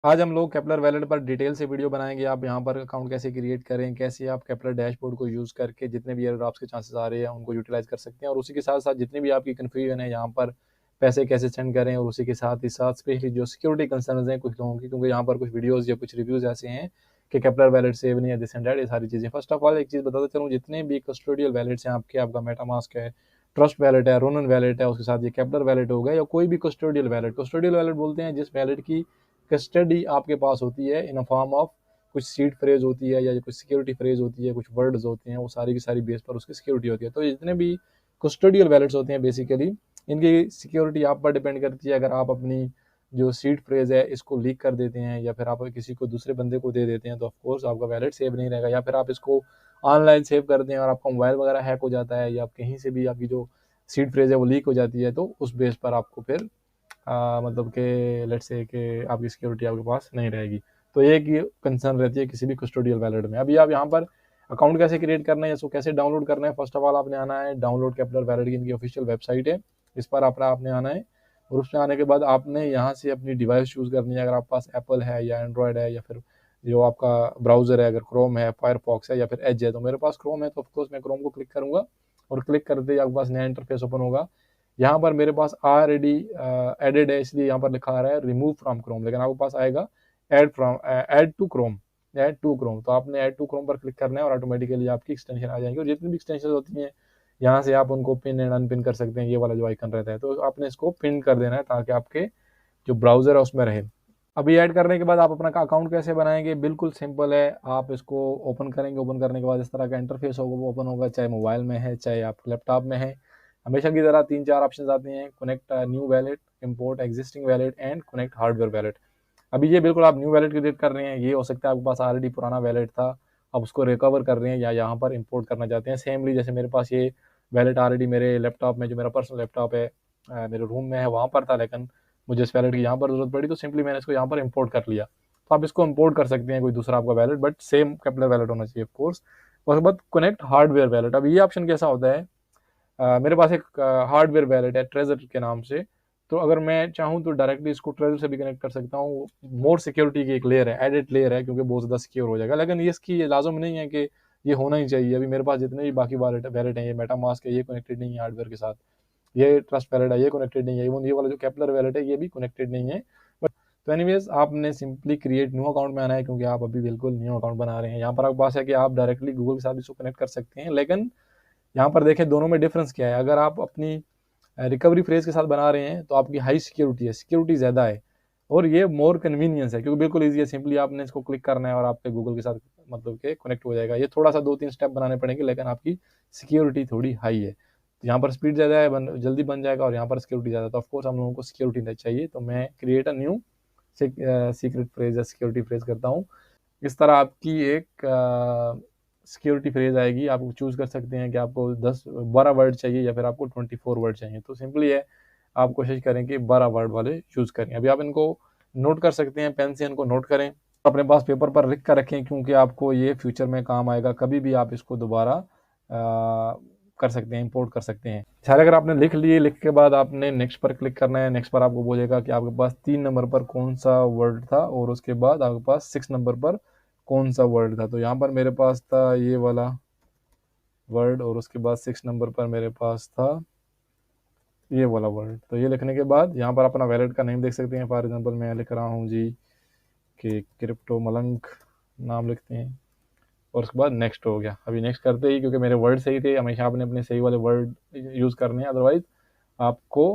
आज हम लोग केपलर वैलेट पर डिटेल से वीडियो बनाएंगे। आप यहाँ पर अकाउंट कैसे क्रिएट करें, कैसे आप केपलर डैशबोर्ड को यूज़ करके जितने भी एयर ड्रॉप्स के चांसेस आ रहे हैं उनको यूटिलाइज कर सकते हैं, और उसी के साथ साथ जितनी भी आपकी कन्फ्यूजन है यहाँ पर पैसे कैसे सेंड करें, और उसी के साथ ही साथ स्पेशली जो सिक्योरिटी कंसर्न हैं कुछ लोगों की, क्योंकि यहाँ पर कुछ वीडियोज़ या कुछ रिव्यूज़ ऐसे हैं कि केपलर वैलेट सेव नहीं है, दिस एंड दैट, ये सारी चीज़ें। फर्स्ट ऑफ ऑल एक चीज़ बताता चलूँ, जितने भी कस्टोडियल वैलेट्स हैं आपके, आपका मेटामास्क है, ट्रस्ट वैलेट है, रोनन वैलेट है, उसके साथ ये केपलर वैलेट हो गया या कोई भी कस्टोडियल वैलेट। कस्टोडियल वैलेट बोलते हैं जिस वैलेट की कस्टडी आपके पास होती है इन अ फॉर्म ऑफ कुछ सीड फ्रेज होती है या कुछ सिक्योरिटी फ्रेज होती है, कुछ वर्ड्स होते हैं, वो सारी की सारी बेस पर उसकी सिक्योरिटी होती है। तो जितने भी कस्टोडियल वैलेट्स होते हैं बेसिकली इनकी सिक्योरिटी आप पर डिपेंड करती है। अगर आप अपनी जो सीड फ्रेज है इसको लीक कर देते हैं या फिर आप किसी को दूसरे बंदे को दे देते हैं तो ऑफकोर्स आपका वैलेट सेव नहीं रहेगा, या फिर आप इसको ऑनलाइन सेव करते हैं और आपका मोबाइल वगैरह हैक हो जाता है या आप कहीं से भी आपकी जो सीड फ्रेज है वो लीक हो जाती है, तो उस बेस पर आपको फिर मतलब कि लेट्स से कि आपकी सिक्योरिटी आपके पास नहीं रहेगी। तो एक ये कंसर्न रहती है किसी भी कस्टोडियल वैलेट में। अभी आप यहाँ पर अकाउंट कैसे क्रिएट करना है, इसको कैसे डाउनलोड करना है, फर्स्ट ऑफ ऑल आपने आना है डाउनलोड केपलर वैलेट की इनकी ऑफिशियल वेबसाइट है, इस पर आपने आना है, और उसमें आने के बाद आपने यहाँ से अपनी डिवाइस चूज़ करनी है। अगर आपके पास एप्पल है या एंड्रॉयड है या फिर जो आपका ब्राउज़र है, अगर क्रोम है, फायरफॉक्स है या फिर एज है, तो मेरे पास क्रोम है तो ऑफकोर्स मैं क्रोम को क्लिक करूँगा, और क्लिक करते ही आपके पास नया इंटरफेस ओपन होगा। यहाँ पर मेरे पास ऑलरेडी एडेड है, इसलिए यहाँ पर लिखा आ रहा है रिमूव फ्रॉम क्रोम, लेकिन आपके पास आएगा add to Chrome, add to Chrome. तो आपने ऐड टू क्रोम पर क्लिक करना है और ऑटोमेटिकली आपकी एक्सटेंशन आ जाएंगी, और जितनी भी एक्सटेंशन होती हैं यहाँ से आप उनको पिन एंड अनपिन कर सकते हैं। ये वाला जो आइकन रहता है तो आपने इसको पिन कर देना है ताकि आपके जो ब्राउजर है उसमें रहे। अभी ऐड करने के बाद आप अपना अकाउंट कैसे बनाएंगे, बिल्कुल सिंपल है। आप इसको ओपन करेंगे, ओपन करने के बाद इस तरह का इंटरफेस होगा, वो ओपन होगा, चाहे मोबाइल में है चाहे आप लैपटॉप में है। हमेशा की तरह 3-4 ऑप्शन आते हैं, connect new wallet, import existing wallet and connect hardware wallet. अभी ये बिल्कुल आप न्यू वैलेट क्रिएट कर रहे हैं, ये हो सकता है आपके पास ऑलरेडी पुराना वैलेट था, आप उसको रिकवर कर रहे हैं या यहाँ पर इंपोर्ट करना चाहते हैं। सेमली जैसे मेरे पास ये वैलेट ऑलरेडी मेरे लैपटॉप में, जो मेरा पर्सनल लैपटॉप है मेरे रूम में है, वहाँ पर था, लेकिन मुझे इस वैलेट की यहाँ पर जरूरत पड़ी तो सिंपली मैंने इसको यहाँ पर इंपोर्ट कर लिया। तो आप इसको इंपोर्ट कर सकते हैं कोई दूसरा आपका wallet, but same Kepler wallet होना चाहिए ऑफकोर्स। उसके बाद कनेक्ट हार्डवेयर वैलेट। अब ये ऑप्शन कैसा होता है, मेरे पास एक हार्डवेयर वैलेट है ट्रेजर के नाम से, तो अगर मैं चाहूँ तो डायरेक्टली इसको ट्रेजर से भी कनेक्ट कर सकता हूँ। मोर सिक्योरिटी की एक लेयर है, एडिट लेयर है, क्योंकि बहुत ज़्यादा सिक्योर हो जाएगा, लेकिन ये इसकी लाजम नहीं है कि ये होना ही चाहिए। अभी मेरे पास जितने भी बाकी वैलेट हैं, ये मेटामास्क है, ये कनेक्टेड नहीं है हार्डवेयर के साथ, ये ट्रस्ट वैलेट है, ये कनेक्टेड नहीं है, इवन ये वाला जो केपलर वैलेट है ये भी कनेक्टेड नहीं है। बट तो एनीवेज आपने सिंपली क्रिएट न्यू अकाउंट में आना है, क्योंकि आप अभी बिल्कुल न्यू अकाउंट बना रहे हैं। यहाँ पर आपके पास है कि आप डायरेक्टली गूगल के साथ इसको कनेक्ट कर सकते हैं, लेकिन यहाँ पर देखें दोनों में डिफरेंस क्या है। अगर आप अपनी रिकवरी फ्रेज के साथ बना रहे हैं तो आपकी हाई सिक्योरिटी है, सिक्योरिटी ज़्यादा है, और ये मोर कन्वीनियंस है क्योंकि बिल्कुल ईजी है, सिंपली आपने इसको क्लिक करना है और आपके गूगल के साथ मतलब के कनेक्ट हो जाएगा। ये थोड़ा सा 2-3 स्टेप बनाने पड़ेंगे, लेकिन आपकी सिक्योरिटी थोड़ी हाई है। तो यहाँ पर स्पीड ज़्यादा है, जल्दी बन जाएगा, और यहाँ पर सिक्योरिटी ज़्यादा। तो ऑफकोर्स हम लोगों को सिक्योरिटी चाहिए, तो मैं create a new secret phrase या सिक्योरिटी फ्रेज करता हूँ। इस तरह आपकी एक सिक्योरिटी फ्रेज आएगी, आप चूज़ कर सकते हैं कि आपको 10-12 वर्ड चाहिए या फिर आपको 24 वर्ड चाहिए। तो सिंपली है, आप कोशिश करें कि 12 वर्ड वाले चूज़ करें। अभी आप इनको नोट कर सकते हैं, पेन से इनको नोट करें, अपने पास पेपर पर लिख कर रखें, क्योंकि आपको ये फ्यूचर में काम आएगा, कभी भी आप इसको दोबारा कर सकते हैं, इंपोर्ट कर सकते हैं। सारे अगर आपने लिख लिए, लिख के बाद आपने नेक्स्ट पर क्लिक करना है। नेक्स्ट पर आपको बोलेगा कि आपके पास 3 नंबर पर कौन सा वर्ड था, और उसके बाद आपके पास 6 नंबर पर कौन सा वर्ड था। तो यहाँ पर मेरे पास था ये वाला वर्ड, और उसके बाद 6 नंबर पर मेरे पास था ये वाला वर्ड। तो ये लिखने के बाद यहाँ पर अपना वैलेट का नेम देख सकते हैं। फॉर एग्जांपल मैं लिख रहा हूँ जी कि क्रिप्टो मलंग नाम लिखते हैं, और उसके बाद नेक्स्ट हो गया। अभी नेक्स्ट करते ही, क्योंकि मेरे वर्ड सही थे, हमेशा आपने अपने सही वाले वर्ड यूज़ करने हैं, अदरवाइज आपको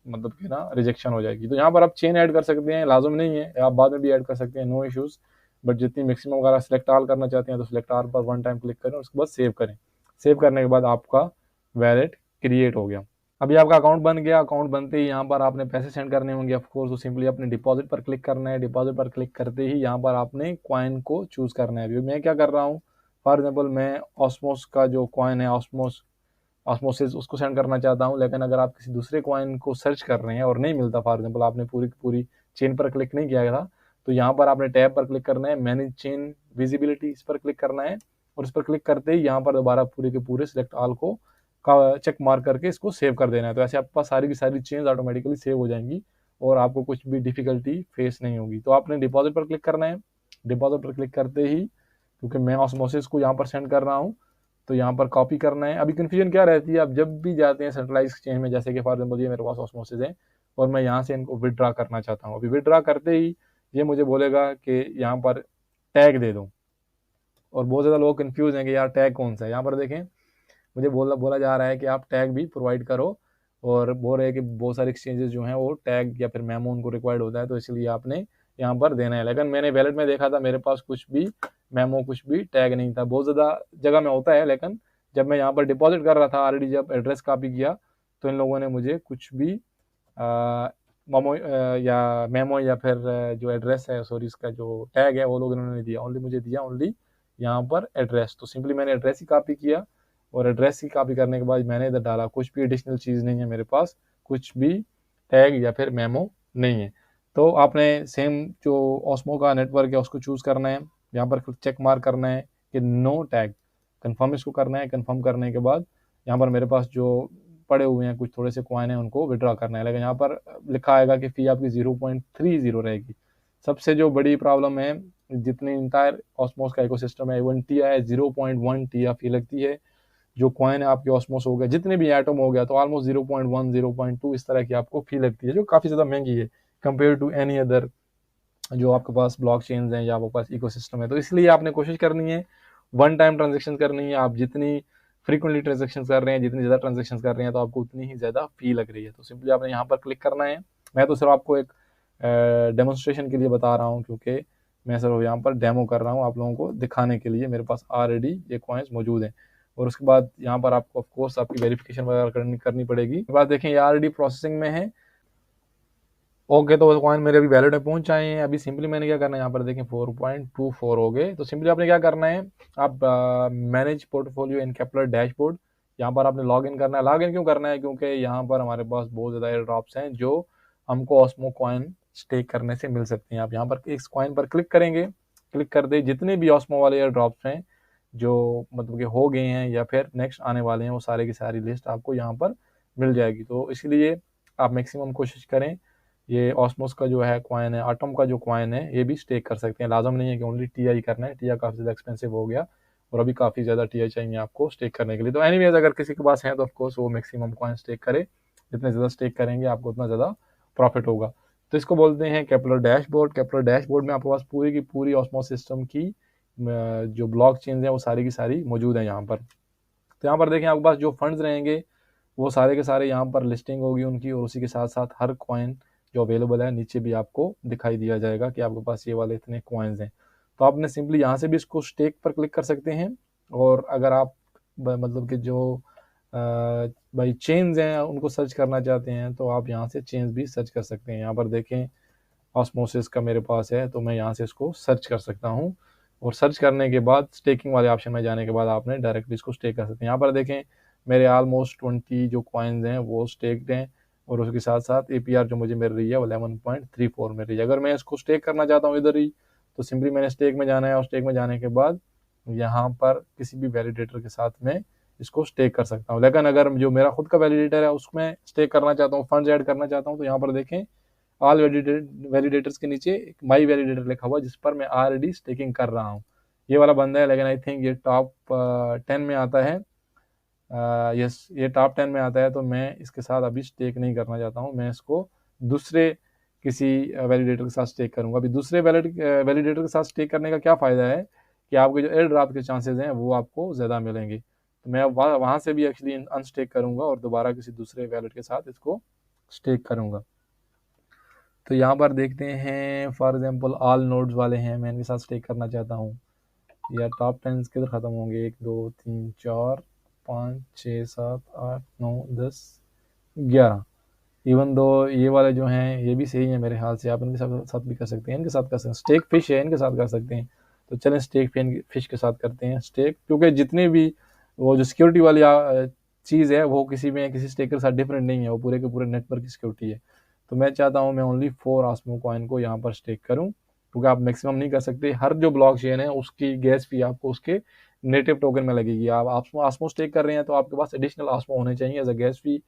मतलब कि ना रिजेक्शन हो जाएगी। तो यहाँ पर आप चेन ऐड कर सकते हैं, लाजम नहीं है, आप बाद में भी ऐड कर सकते हैं, नो इश्यूज़। बट जितनी मैक्सिमम वगैरह सेलेक्ट ऑल करना चाहते हैं तो सेलेक्ट ऑल पर 1 टाइम क्लिक करें, उसके बाद सेव करें। सेव करने के बाद आपका वैलेट क्रिएट हो गया। अभी आपका अकाउंट बन गया। अकाउंट बनते ही यहाँ पर आपने पैसे सेंड करने होंगे ऑफकोर्स, तो सिंपली अपने डिपॉजिट पर क्लिक करना है। डिपॉजिट पर क्लिक करते ही यहाँ पर आपने कॉइन को चूज़ करना है। अभी मैं क्या कर रहा हूँ, फॉर एग्जाम्पल मैं ऑस्मोस का जो कॉइन है, ऑस्मोसिस, उसको सेंड करना चाहता हूँ। लेकिन अगर आप किसी दूसरे कॉइन को सर्च कर रहे हैं और नहीं मिलता, फॉर एग्जाम्पल आपने पूरी की पूरी चेन पर क्लिक नहीं किया था, तो यहाँ पर आपने टैब पर क्लिक करना है, मैनेज चेन विजिबिलिटी, इस पर क्लिक करना है, और इस पर क्लिक करते ही यहाँ पर दोबारा पूरे के पूरे सिलेक्ट ऑल को का चेक मार्क करके इसको सेव कर देना है। तो ऐसे आपके पास सारी की सारी चेंज ऑटोमेटिकली सेव हो जाएंगी, और आपको कुछ भी डिफ़िकल्टी फेस नहीं होगी। तो आपने डिपॉज़िट पर क्लिक करना है। डिपॉज़िट पर क्लिक करते ही, क्योंकि मैं ऑस्मोसिस को यहाँ पर सेंड कर रहा हूँ, तो यहाँ पर कॉपी करना है। अभी कन्फ्यूजन क्या रहती है, आप जब भी जाते हैं सेंट्रलाइज़ एक्सचेंज में, जैसे कि फॉर एग्जांपल ये मेरे पास ऑस्मोसिस है और मैं यहाँ से इनको विथड्रॉ करना चाहता हूँ। अभी विथड्रॉ करते ही ये मुझे बोलेगा कि यहाँ पर टैग दे दो, और बहुत ज़्यादा लोग कन्फ्यूज़ हैं कि यार टैग कौन सा है। यहाँ पर देखें, मुझे बोला जा रहा है कि आप टैग भी प्रोवाइड करो, और बोल रहे हैं कि बहुत सारे एक्सचेंजेस जो हैं वो टैग या फिर मेमो उनको रिक्वायर्ड होता है, तो इसलिए आपने यहाँ पर देना है। लेकिन मैंने वैलेट में देखा था, मेरे पास कुछ भी मेमो, कुछ भी टैग नहीं था। बहुत ज़्यादा जगह में होता है, लेकिन जब मैं यहाँ पर डिपॉजिट कर रहा था ऑलरेडी, जब एड्रेस कॉपी किया, तो इन लोगों ने मुझे कुछ भी मोमो या मेमो या फिर जो एड्रेस है, सॉरी, इसका जो टैग है, वो लोग इन्होंने दिया, ओनली मुझे दिया ओनली यहाँ पर एड्रेस। तो सिंपली मैंने एड्रेस ही कॉपी किया, और एड्रेस की कॉपी करने के बाद मैंने इधर डाला, कुछ भी एडिशनल चीज़ नहीं है मेरे पास, कुछ भी टैग या फिर मेमो नहीं है। तो आपने सेम जो ऑस्मो का नेटवर्क है उसको चूज़ करना है, यहाँ पर चेक मार्क करना है कि नो टैग, कन्फर्म इसको करना है। कन्फर्म करने के बाद यहाँ पर मेरे पास जो पड़े हुए हैं कुछ थोड़े से कॉइन हैं, उनको विड्रॉ करना है। लेकिन यहाँ पर लिखा आएगा कि फ़ी आपकी 0.30 रहेगी। सबसे जो बड़ी प्रॉब्लम है, जितनी इंटायर ऑस्मोस का इकोसिस्टम है, 1 टिया है, 0.1 टिया फ़ी लगती है। जो कॉइन है आपके ऑस्मोस हो गया, जितने भी एटम हो गया, तो ऑलमोस्ट 0.1 0.2 इस तरह की आपको फी लगती है, जो काफ़ी ज़्यादा महंगी है कंपेयर टू एनी अदर जो आपके पास ब्लॉक चेन्स हैं या आपके पास इकोसिस्टम है। तो इसलिए आपने कोशिश करनी है वन टाइम ट्रांजेक्शन करनी है। आप जितनी फ्रीक्वेंटली ट्रांजेक्शन कर रहे हैं, जितनी ज़्यादा ट्रांजेक्शन कर रहे हैं, तो आपको उतनी ही ज़्यादा फी लग रही है। तो सिंपली आपने यहाँ पर क्लिक करना है। मैं तो सिर्फ आपको एक डेमोन्स्ट्रेशन के लिए बता रहा हूँ, क्योंकि मैं सिर्फ यहाँ पर डेमो कर रहा हूँ आप लोगों को दिखाने के लिए। मेरे पास ऑलरेडी ये कॉइन्स मौजूद हैं, और उसके बाद यहाँ पर आपको ऑफकोर्स आपकी वेरिफिकेशन वगैरह करनी पड़ेगी। उसके बाद देखें, ये ऑलरेडी प्रोसेसिंग में है। ओके, तो कॉइन मेरे अभी वैलेट में पहुंच आए हैं। अभी सिंपली मैंने क्या करना है, यहाँ पर देखें 4.24 हो गए। तो सिंपली आपने क्या करना है, आप manage portfolio in Kepler dashboard, यहाँ पर आपने लॉग इन करना है। लॉग इन क्यों करना है, क्योंकि यहाँ पर हमारे पास बहुत ज़्यादा एयर ड्रॉप्स हैं जो हमको ऑस्मो कॉइन स्टेक करने से मिल सकती हैं। आप यहाँ पर इस कॉइन पर क्लिक करेंगे, क्लिक कर दे, जितने भी ऑस्मो वाले एयर ड्रॉप्स हैं जो मतलब कि हो गए हैं या फिर नेक्स्ट आने वाले हैं, वो सारे की सारी लिस्ट आपको यहाँ पर मिल जाएगी। तो इसलिए आप मैक्सिमम कोशिश करें, ये ऑस्मोस का जो है कॉइन है, आटम का जो कॉइन है, ये भी स्टेक कर सकते हैं। लाजम नहीं है कि ओनली टीआई करना है, टीआई काफ़ी ज़्यादा एक्सपेंसिव हो गया और अभी काफ़ी ज़्यादा टीआई चाहिए आपको स्टेक करने के लिए। तो एनीवेज, अगर किसी के पास है तो ऑफकोर्स वो मैक्सिमम कॉइन स्टेक करे, जितने ज़्यादा स्टेक करेंगे आपको उतना ज़्यादा प्रॉफिट होगा। तो इसको बोलते हैं केपलर डैशबोर्ड। केपलर डैशबोर्ड में आपके पास पूरी की पूरी ऑस्मोस सिस्टम की जो ब्लॉक चेन्स हैं वो सारी की सारी मौजूद हैं यहाँ पर। तो यहाँ पर देखें, आपके पास जो फंड्स रहेंगे वो सारे के सारे यहाँ पर लिस्टिंग होगी उनकी, और उसी के साथ साथ हर कॉइन जो अवेलेबल है नीचे भी आपको दिखाई दिया जाएगा कि आपके पास ये वाले इतने कॉइन्स हैं। तो आपने सिंपली यहाँ से भी इसको स्टेक पर क्लिक कर सकते हैं, और अगर आप मतलब कि जो भाई चेन्स हैं उनको सर्च करना चाहते हैं, तो आप यहाँ से चेन्स भी सर्च कर सकते हैं। यहाँ पर देखें, ऑस्मोसिस का मेरे पास है, तो मैं यहाँ से इसको सर्च कर सकता हूँ, और सर्च करने के बाद स्टेकिंग वाले ऑप्शन में जाने के बाद आपने डायरेक्टली इसको स्टेक कर सकते हैं। यहाँ पर देखें, मेरे ऑलमोस्ट 20 जो कॉइन्स हैं वो स्टेक्ड हैं, और उसके साथ साथ APR जो मुझे मिल रही है वो 11.34 मिल रही है। अगर मैं इसको स्टेक करना चाहता हूँ इधर ही, तो सिंपली मैंने स्टेक में जाना है, और स्टेक में जाने के बाद यहाँ पर किसी भी वैलिडेटर के साथ में इसको स्टेक कर सकता हूँ। लेकिन अगर जो मेरा खुद का वैलिडेटर है उसमें स्टेक करना चाहता हूँ, फंड्स ऐड करना चाहता हूँ, तो यहाँ पर देखें, ऑल वैलिडेटर्स के नीचे एक माई वैलिडेटर लिखा हुआ, जिस पर मैं ऑलरेडी स्टेकिंग कर रहा हूँ। ये वाला बंदा है, लेकिन आई थिंक ये टॉप 10 में आता है। यस, ये टॉप 10 में आता है, तो मैं इसके साथ अभी स्टेक नहीं करना चाहता हूँ। मैं इसको दूसरे किसी वैलिडेटर के साथ स्टेक करूँगा। अभी दूसरे वैलिडेटर के साथ स्टेक करने का क्या फ़ायदा है कि आपके जो एयर ड्रॉप के चांसेस हैं वो आपको ज़्यादा मिलेंगे। तो मैं वहाँ से भी एक्चुअली अनस्टेक करूँगा और दोबारा किसी दूसरे वैलेट के साथ इसको स्टेक करूँगा। तो यहाँ पर देखते हैं, फॉर एग्जांपल ऑल नोड्स वाले हैं, मैं इनके साथ स्टेक करना चाहता हूँ। या टॉप 10 किधर ख़त्म होंगे, 1 2 3 4 5 6 7 8 9 10 11। इवन दो ये वाले जो हैं ये भी सही है मेरे ख्याल से, आप इनके साथ भी कर सकते हैं, इनके साथ कर सकते हैं। स्टेक फिश है, इनके साथ कर सकते हैं। तो चलें स्टेक फिश के साथ करते हैं स्टेक, क्योंकि जितने भी वो जो सिक्योरिटी वाली चीज़ है वो किसी में किसी स्टेकर के साथ डिफरेंट नहीं है, वो पूरे के पूरे नेटवर्क की सिक्योरिटी है। तो मैं चाहता हूँ मैं ओनली 4 ऑस्मो कॉइन को यहाँ पर स्टेक करूँ, क्योंकि आप मैक्सिमम नहीं कर सकते। हर जो ब्लॉक चेन है उसकी गैस फी आपको उसके नेटिव टोकन में लगेगी। आप ऑस्मो स्टेक कर रहे हैं तो आपके पास एडिशनल ऑस्मो होने चाहिए as a gas fee,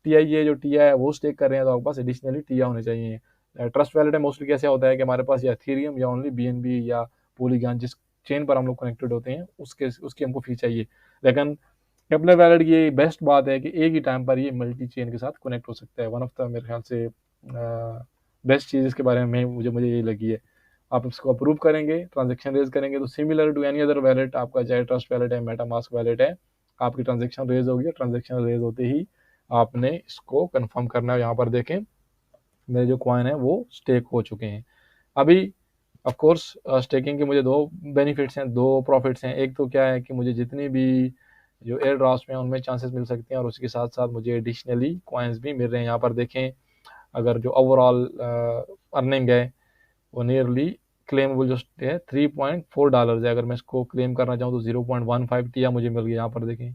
TIA जो टीआ है वो स्टेक कर रहे हैं तो आपके पास एडिशनली टीआ होने चाहिए। ट्रस्ट वैलेट है मोस्टली कैसे होता है कि हमारे पास या इथेरियम या ओनली BNB या पॉलीगॉन जिस चेन पर हम लोग कनेक्टेड होते हैं उसकी हमको फी चाहिए। लेकिन केपलर वैलेट की बेस्ट बात है कि एक ही टाइम पर ये मल्टी चेन के साथ कनेक्ट हो सकता है। वन ऑफ द मेरे ख्याल से बेस्ट चीज़ इसके बारे में मुझे यही लगी है। आप इसको अप्रूव करेंगे, ट्रांजेक्शन रेज करेंगे तो similar to any other wallet आपका चाहे ट्रस्ट वैलेट है, मेटामास्क वैलेट है, आपकी ट्रांजेक्शन रेज होगी। ट्रांजेक्शन रेज होते ही आपने इसको कंफर्म करना है। यहाँ पर देखें मेरे जो कॉइन है वो स्टेक हो चुके हैं। अभी ऑफ कोर्स स्टेकिंग के मुझे दो बेनिफिट्स हैं, दो प्रॉफिट्स हैं। एक तो क्या है कि मुझे जितनी भी जो एयर ड्रॉप्स में उनमें चांसेस मिल सकते हैं और उसके साथ साथ मुझे एडिशनली कॉइन्स भी मिल रहे हैं। यहाँ पर देखें अगर जो ओवरऑल अर्निंग है वो नियरली क्लेमेबल जो है $3.4 है। अगर मैं इसको क्लेम करना चाहूँ तो 0.15 टीआ मुझे मिल गया। यहाँ पर देखें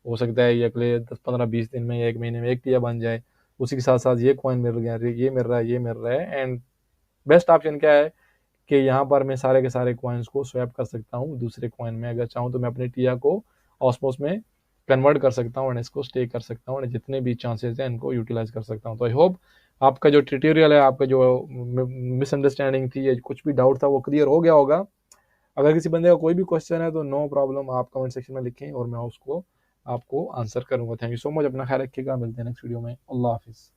हो सकता है ये अगले 10-15-20 दिन में या 1 महीने में 1 टीआ बन जाए। उसी के साथ साथ ये कॉइन मिल गया, ये मिल रहा है, ये मिल रहा है। एंड बेस्ट ऑप्शन क्या है कि यहाँ पर मैं सारे के सारे कॉइन्स को स्वैप कर सकता हूँ दूसरे कॉइन में। अगर चाहूँ तो मैं अपने टीआ को ऑस्मोस में कन्वर्ट कर सकता हूँ और इसको स्टे कर सकता हूँ और जितने भी चांसेस हैं इनको यूटिलाइज कर सकता हूँ। तो आई होप आपका जो ट्यूटोरियल है, आपका जो मिसअंडरस्टैंडिंग थी या कुछ भी डाउट था वो क्लियर हो गया होगा। अगर किसी बंदे का कोई भी क्वेश्चन है तो नो प्रॉब्लम, आप कमेंट सेक्शन में लिखें और मैं उसको आपको आंसर करूँगा। थैंक यू सो मच, अपना ख्याल रखिएगा, मिलते हैं नेक्स्ट वीडियो में। अल्लाह हाफिज़।